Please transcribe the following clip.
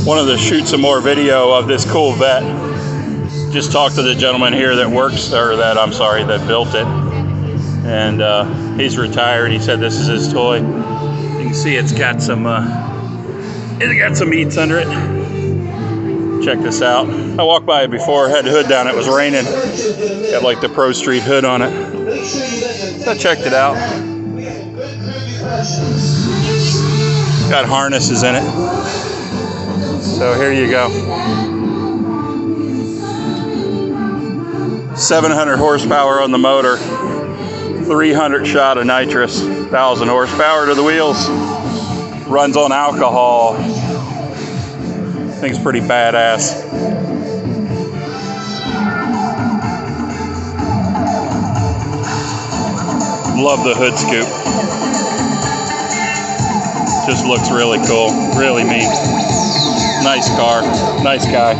Wanted to shoot some more video of this cool Vette. Just talked to the gentleman here that that built it. And he's retired. He said this is his toy. You can see it's got some eats under it. Check this out. I walked by it before, had the hood down, it was raining. Got like the Pro Street hood on it. So I checked it out. Got harnesses in it. So here you go. 700 horsepower on the motor. 300 shot of nitrous. 1,000 horsepower to the wheels. Runs on alcohol. Thing's pretty badass. Love the hood scoop. Just looks really cool, really neat. Nice car, nice guy.